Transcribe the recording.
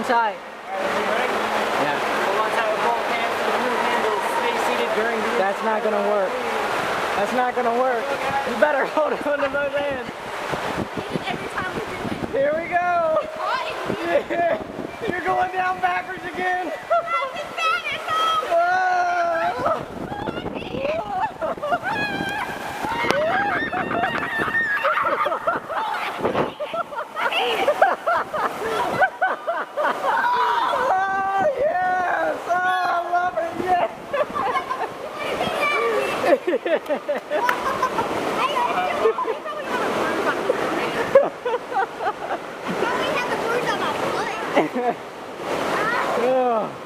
tight. Alright, Yeah. hold on tight with both hands to the new handles. Stay seated during the... That's not gonna work. That's not gonna work. You better hold on to both hands. Every time we do it. Here we go. Yeah. You're going down backwards again. I have the bruise on my foot. Oh.